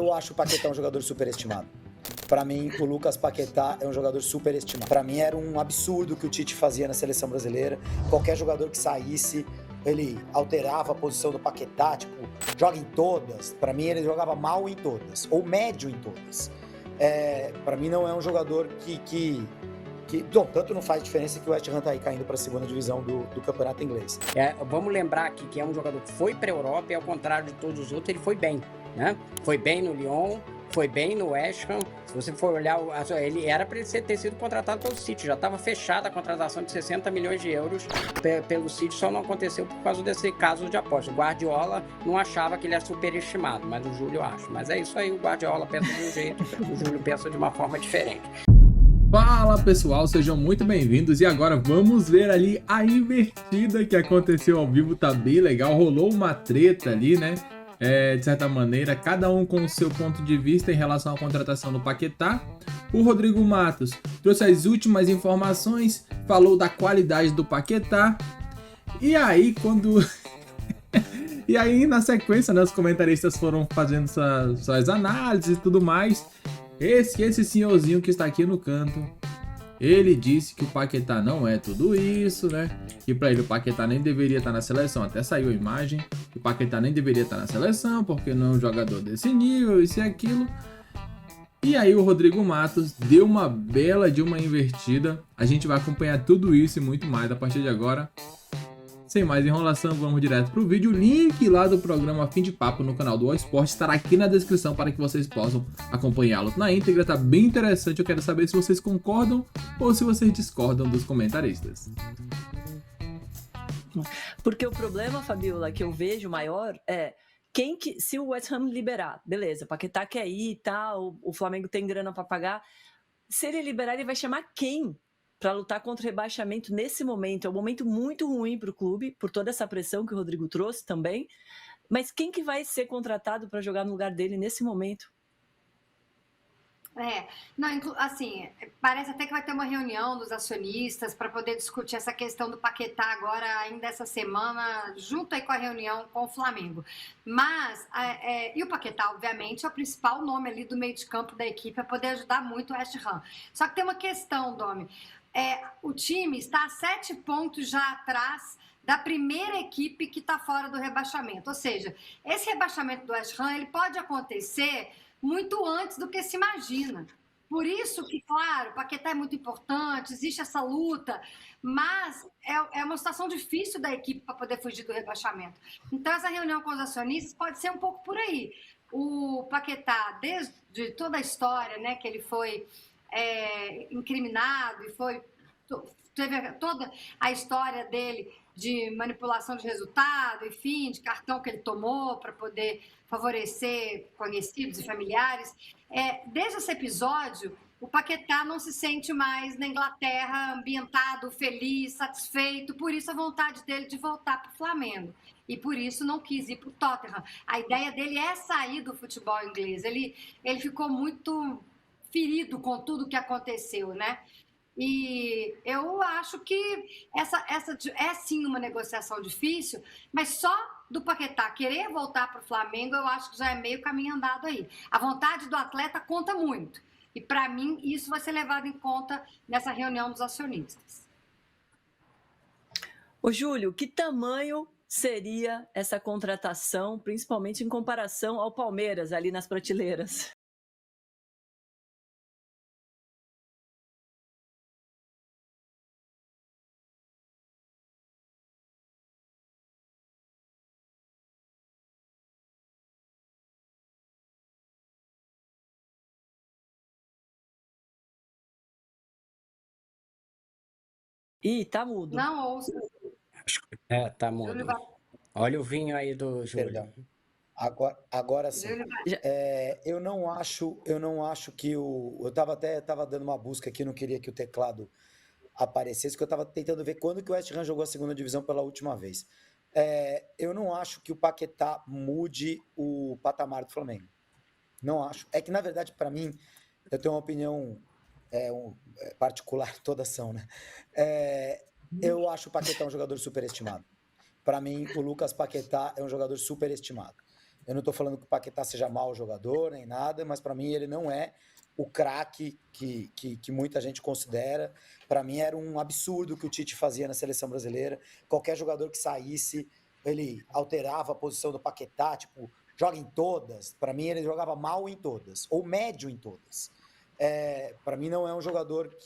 Eu acho o Paquetá um jogador superestimado. Para mim, o Lucas Paquetá é um jogador superestimado. Para mim, era um absurdo o que o Tite fazia na seleção brasileira. Qualquer jogador que saísse, ele alterava a posição do Paquetá, tipo, joga em todas. Para mim, ele jogava mal em todas, ou médio em todas. Para mim, não é um jogador que tanto não faz diferença que o West Ham tá aí caindo para a segunda divisão do campeonato inglês. Vamos lembrar aqui que é um jogador que foi para a Europa e, ao contrário de todos os outros, ele foi bem, né? Foi bem no Lyon, foi bem no West Ham. Se você for olhar, ele era para ele ter sido contratado pelo City, já estava fechada a contratação de 60 milhões de euros pelo City, só não aconteceu por causa desse caso de aposta. O Guardiola não achava que ele era superestimado, mas o Júlio acha. Mas é isso aí, o Guardiola pensa de um jeito, o Júlio pensa de uma forma diferente. Fala pessoal, sejam muito bem-vindos e agora vamos ver ali a invertida que aconteceu ao vivo, tá bem legal, rolou uma treta ali, né? De certa maneira, cada um com o seu ponto de vista em relação à contratação do Paquetá. O Rodrigo Matos trouxe as últimas informações, falou da qualidade do Paquetá e aí na sequência, né, os comentaristas foram fazendo suas análises e tudo mais. Esse senhorzinho que está aqui no canto, ele disse que o Paquetá não é tudo isso, né? Que para ele o Paquetá nem deveria estar na seleção, até saiu a imagem, que o Paquetá nem deveria estar na seleção, porque não é um jogador desse nível, isso e aquilo. E aí o Rodrigo Matos deu uma bela de uma invertida, a gente vai acompanhar tudo isso e muito mais a partir de agora. Sem mais enrolação, vamos direto pro vídeo. O link lá do programa Fim de Papo no canal do All Sport estará aqui na descrição para que vocês possam acompanhá-lo na íntegra. Tá bem interessante, eu quero saber se vocês concordam ou se vocês discordam dos comentaristas. Porque o problema, Fabiola, que eu vejo maior é se o West Ham liberar, beleza, o Paquetá quer ir e tal, o Flamengo tem grana para pagar. Se ele liberar, ele vai chamar quem para lutar contra o rebaixamento nesse momento? É um momento muito ruim para o clube, por toda essa pressão que o Rodrigo trouxe também. Mas quem que vai ser contratado para jogar no lugar dele nesse momento? Assim, parece até que vai ter uma reunião dos acionistas para poder discutir essa questão do Paquetá agora, ainda essa semana, junto aí com a reunião com o Flamengo. Mas, e o Paquetá, obviamente, é o principal nome ali do meio de campo da equipe para poder ajudar muito o West Ham. Só que tem uma questão, Domi. O time está a 7 pontos já atrás da primeira equipe que está fora do rebaixamento. Ou seja, esse rebaixamento do West Ham ele pode acontecer muito antes do que se imagina. Por isso que, claro, o Paquetá é muito importante, existe essa luta, mas é uma situação difícil da equipe para poder fugir do rebaixamento. Então, essa reunião com os acionistas pode ser um pouco por aí. O Paquetá, desde toda a história, né, que ele foi incriminado e teve toda a história dele de manipulação de resultado, enfim, de cartão que ele tomou para poder favorecer conhecidos e familiares. Desde esse episódio, o Paquetá não se sente mais na Inglaterra ambientado, feliz, satisfeito, por isso a vontade dele de voltar para o Flamengo. E por isso não quis ir para o Tottenham. A ideia dele é sair do futebol inglês. Ele ficou muito ferido com tudo que aconteceu, né? E eu acho que essa é sim uma negociação difícil, mas só do Paquetá querer voltar para o Flamengo, eu acho que já é meio caminho andado aí. A vontade do atleta conta muito. E, para mim, isso vai ser levado em conta nessa reunião dos acionistas. Ô, Júlio, que tamanho seria essa contratação, principalmente em comparação ao Palmeiras ali nas prateleiras? Ih, tá mudo. Não ouço. Tá mudo. Olha o vinho aí do Júlio. Perdão. Agora sim. Eu não acho que eu tava dando uma busca aqui, não queria que o teclado aparecesse, porque eu estava tentando ver quando que o West Ham jogou a segunda divisão pela última vez. Eu não acho que o Paquetá mude o patamar do Flamengo. Não acho. É que, na verdade, para mim, eu tenho uma opinião particular, toda ação, né? Eu acho o Paquetá um jogador superestimado. Para mim, o Lucas Paquetá é um jogador superestimado. Eu não estou falando que o Paquetá seja mau jogador nem nada, mas para mim ele não é o craque que muita gente considera. Para mim era um absurdo o que o Tite fazia na seleção brasileira. Qualquer jogador que saísse, ele alterava a posição do Paquetá, tipo, joga em todas. Para mim ele jogava mal em todas, ou médio em todas. Para mim não é um jogador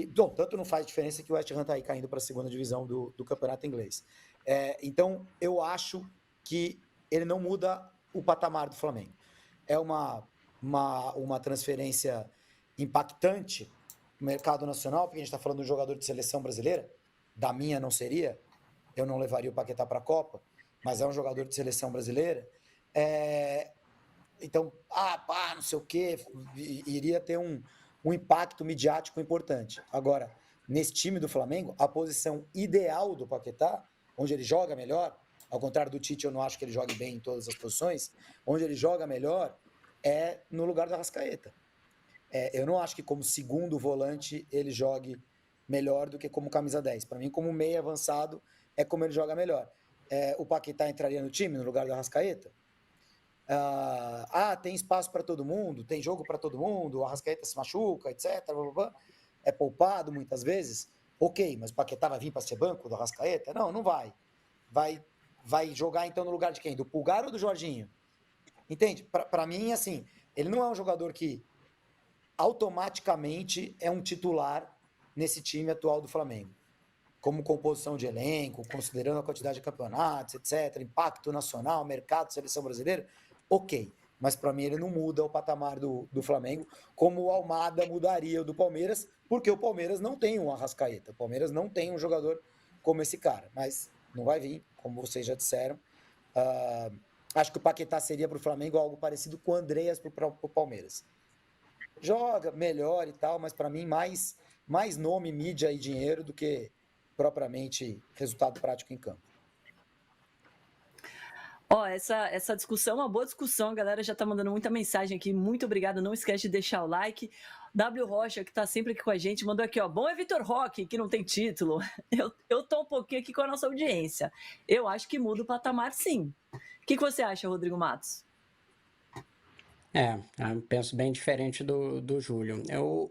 bom, tanto não faz diferença que o West Ham está aí caindo para a segunda divisão do campeonato inglês. Então eu acho que ele não muda o patamar do Flamengo. É uma transferência impactante no mercado nacional, porque a gente está falando de um jogador de seleção brasileira. Da minha não seria, eu não levaria o Paquetá para a Copa, mas é um jogador de seleção brasileira. Então, não sei o quê, iria ter um impacto midiático importante. Agora, nesse time do Flamengo, a posição ideal do Paquetá, onde ele joga melhor, ao contrário do Tite, eu não acho que ele jogue bem em todas as posições, onde ele joga melhor é no lugar do Arrascaeta. Eu não acho que como segundo volante ele jogue melhor do que como camisa 10. Para mim, como meio avançado, é como ele joga melhor. O Paquetá entraria no time no lugar do Arrascaeta? Tem espaço para todo mundo, tem jogo para todo mundo, o Arrascaeta se machuca, etc. Blá, blá, blá. É poupado muitas vezes. Ok, mas o Paquetá vai vir para ser banco do Arrascaeta? Não vai. Vai jogar então no lugar de quem? Do Pulgar ou do Jorginho? Entende? Para mim, assim, ele não é um jogador que automaticamente é um titular nesse time atual do Flamengo. Como composição de elenco, considerando a quantidade de campeonatos, etc., impacto nacional, mercado, seleção brasileira, ok. Mas para mim ele não muda o patamar do Flamengo, como o Almada mudaria o do Palmeiras, porque o Palmeiras não tem um Arrascaeta, o Palmeiras não tem um jogador como esse cara, mas não vai vir, como vocês já disseram. Acho que o Paquetá seria para o Flamengo algo parecido com o Andreas para o Palmeiras. Joga melhor e tal, mas para mim mais nome, mídia e dinheiro do que propriamente resultado prático em campo. Essa discussão é uma boa discussão, a galera já tá mandando muita mensagem aqui, muito obrigado, não esquece de deixar o like. W. Rocha, que tá sempre aqui com a gente, mandou aqui, bom é Vitor Roque, que não tem título. Eu tô um pouquinho aqui com a nossa audiência. Eu acho que muda o patamar, sim. O que você acha, Rodrigo Matos? Eu penso bem diferente do Júlio.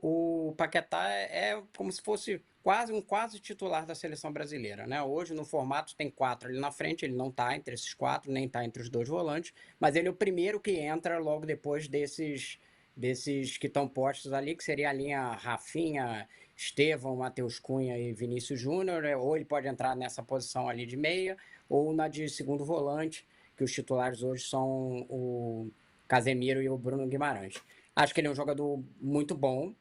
O Paquetá é como se fosse quase titular da seleção brasileira, né? Hoje, no formato, tem 4 ali na frente, ele não está entre esses 4, nem está entre os 2 volantes, mas ele é o primeiro que entra logo depois desses que estão postos ali, que seria a linha Rafinha, Estevão, Matheus Cunha e Vinícius Júnior, ou ele pode entrar nessa posição ali de meia, ou na de segundo volante, que os titulares hoje são o Casemiro e o Bruno Guimarães. Acho que ele é um jogador muito bom,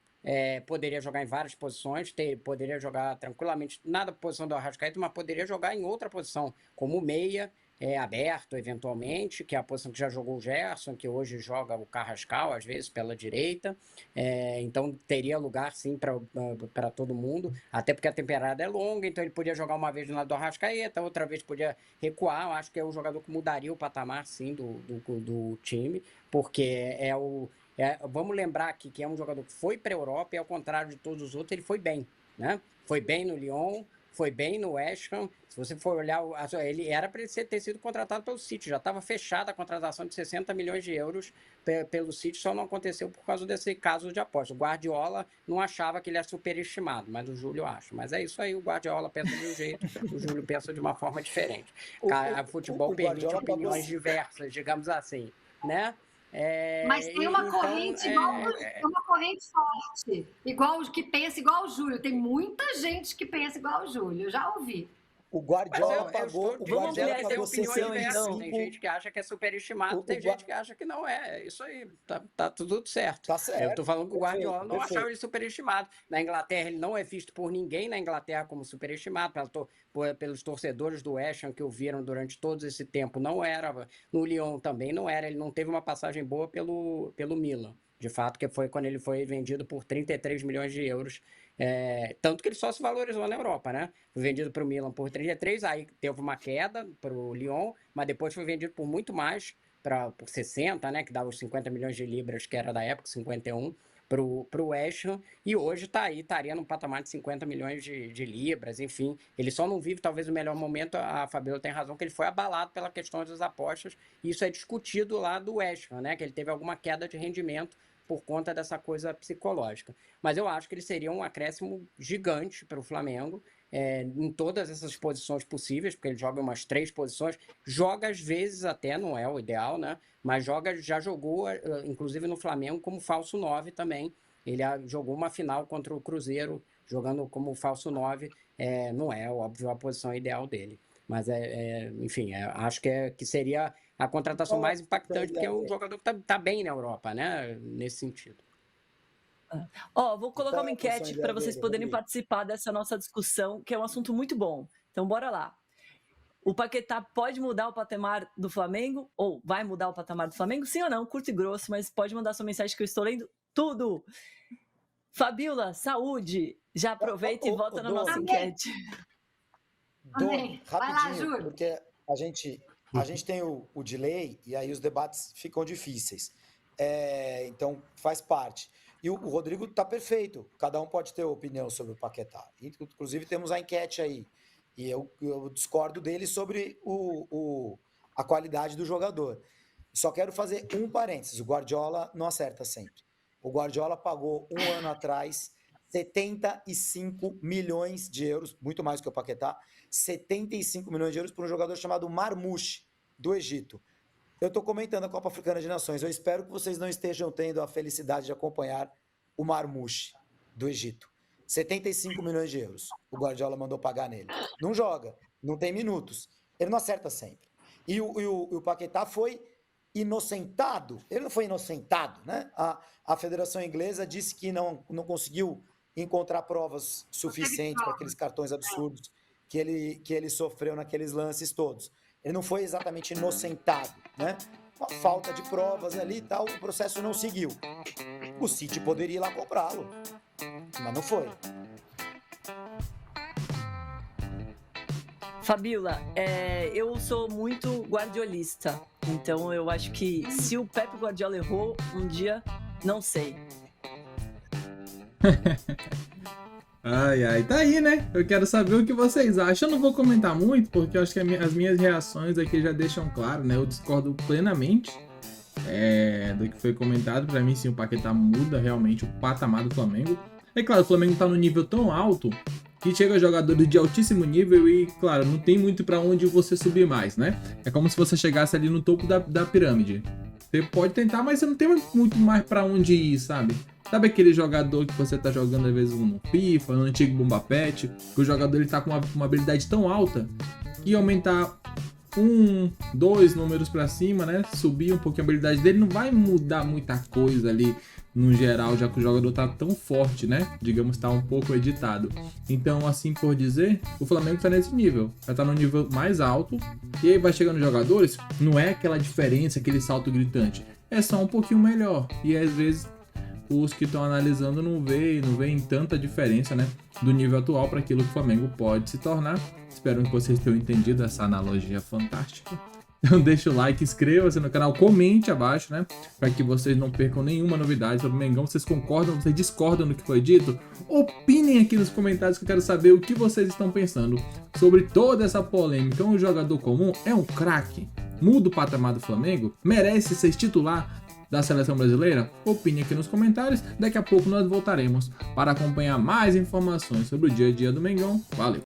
poderia jogar em várias posições, poderia jogar tranquilamente, nada posição do Arrascaeta, mas poderia jogar em outra posição, como meia, aberto eventualmente, que é a posição que já jogou o Gerson, que hoje joga o Carrascal, às vezes, pela direita. Então teria lugar sim para todo mundo, até porque a temporada é longa, então ele podia jogar uma vez no lado do Arrascaeta, outra vez podia recuar. Eu acho que é um jogador que mudaria o patamar sim do time, porque vamos lembrar aqui que é um jogador que foi para a Europa e, ao contrário de todos os outros, ele foi bem, né? Foi bem no Lyon, foi bem no West Ham. Se você for olhar, ele era para ele ter sido contratado pelo City, já estava fechada a contratação de 60 milhões de euros pelo City, só não aconteceu por causa desse caso de aposta. O Guardiola não achava que ele era superestimado, mas o Júlio acha. Mas é isso aí, o Guardiola pensa de um jeito, o Júlio pensa de uma forma diferente. O futebol permite opiniões diversas, digamos assim, né? Mas tem uma corrente uma corrente forte, igual que pensa igual o Júlio. Tem muita gente que pensa igual o Júlio, eu já ouvi. O Guardiola pagou. Vamos ampliar essa opinião, então. Tem gente que acha que é superestimado, tem gente que acha que não é. Isso aí, tá tudo certo. Tá certo. Eu tô falando que o Guardiola não achava ele superestimado. Na Inglaterra, ele não é visto por ninguém na Inglaterra como superestimado, pelos torcedores do West Ham que o viram durante todo esse tempo. Não era. No Lyon também não era. Ele não teve uma passagem boa pelo Milan. De fato, que foi quando ele foi vendido por 33 milhões de euros. Tanto que ele só se valorizou na Europa, né? Foi vendido para o Milan por 33, aí teve uma queda para o Lyon, mas depois foi vendido por muito mais, por 60, né? Que dava os 50 milhões de libras, que era da época, 51, pro West Ham, e hoje estaria num patamar de 50 milhões de libras, enfim. Ele só não vive talvez o melhor momento, a Fabiola tem razão, que ele foi abalado pela questão das apostas, e isso é discutido lá do West Ham, né? Que ele teve alguma queda de rendimento por conta dessa coisa psicológica. Mas eu acho que ele seria um acréscimo gigante para o Flamengo, em todas essas posições possíveis, porque ele joga umas 3 posições, joga às vezes até, não é o ideal, né? Mas já jogou, inclusive no Flamengo, como falso 9 também. Ele jogou uma final contra o Cruzeiro, jogando como falso 9, não é, óbvio, a posição ideal dele. Mas, enfim, acho que seria a contratação mais impactante, porque é um jogador que tá bem na Europa, né? Nesse sentido. Vou colocar uma enquete para vocês poderem participar dessa nossa discussão, que é um assunto muito bom. Então, bora lá. O Paquetá pode mudar o patamar do Flamengo? Ou vai mudar o patamar do Flamengo? Sim ou não? Curto e grosso, mas pode mandar sua mensagem que eu estou lendo tudo. Fabiola, saúde! Já aproveita e vota na nossa enquete. Amém. Vai lá, Júlio. Porque a gente tem o delay e aí os debates ficam difíceis. Então, faz parte. E o Rodrigo está perfeito. Cada um pode ter opinião sobre o Paquetá. Inclusive, temos a enquete aí. E eu discordo dele sobre a qualidade do jogador. Só quero fazer um parênteses. O Guardiola não acerta sempre. O Guardiola pagou um ano atrás 75 milhões de euros, muito mais que o Paquetá, 75 milhões de euros por um jogador chamado Marmouche, do Egito. Eu estou comentando a Copa Africana de Nações. Eu espero que vocês não estejam tendo a felicidade de acompanhar o Marmouche, do Egito. 75 milhões de euros. O Guardiola mandou pagar nele. Não joga, não tem minutos. Ele não acerta sempre. E o Paquetá foi inocentado. Ele não foi inocentado, né? A Federação Inglesa disse que não conseguiu encontrar provas suficientes para aqueles cartões absurdos que ele sofreu naqueles lances todos. Ele não foi exatamente inocentado, né? Uma falta de provas ali e tal, o processo não seguiu. O City poderia ir lá comprá-lo, mas não foi. Fabiola, eu sou muito guardiolista, então eu acho que se o Pep Guardiola errou um dia, não sei. Tá aí, né? Eu quero saber o que vocês acham. Eu não vou comentar muito, porque eu acho que as minhas reações aqui já deixam claro, né? Eu discordo plenamente do que foi comentado. Pra mim, sim, o Paquetá muda realmente o patamar do Flamengo. É claro, o Flamengo tá num nível tão alto que chega jogadores de altíssimo nível e, claro, não tem muito pra onde você subir mais, né? É como se você chegasse ali no topo da pirâmide. Você pode tentar, mas você não tem muito mais pra onde ir, sabe? Sabe aquele jogador que você tá jogando às vezes no FIFA, no antigo Bomba Pet, que o jogador ele tá com uma habilidade tão alta que aumentar 2 números pra cima, né? Subir um pouquinho a habilidade dele não vai mudar muita coisa ali no geral, já que o jogador tá tão forte, né? Digamos, tá um pouco editado. Então, assim por dizer, o Flamengo tá nesse nível. Já tá no nível mais alto. E aí vai chegando os jogadores, não é aquela diferença, aquele salto gritante. É só um pouquinho melhor. E às vezes os que estão analisando não veem tanta diferença, né, do nível atual para aquilo que o Flamengo pode se tornar. Espero que vocês tenham entendido essa analogia fantástica. Então deixa o like, inscreva-se no canal, comente abaixo, né, para que vocês não percam nenhuma novidade sobre o Mengão. Vocês concordam, vocês discordam do que foi dito? Opinem aqui nos comentários que eu quero saber o que vocês estão pensando sobre toda essa polêmica. Um jogador comum é um craque? Muda o patamar do Flamengo? Merece ser titular da seleção brasileira? Opine aqui nos comentários. Daqui a pouco nós voltaremos para acompanhar mais informações sobre o dia a dia do Mengão. Valeu!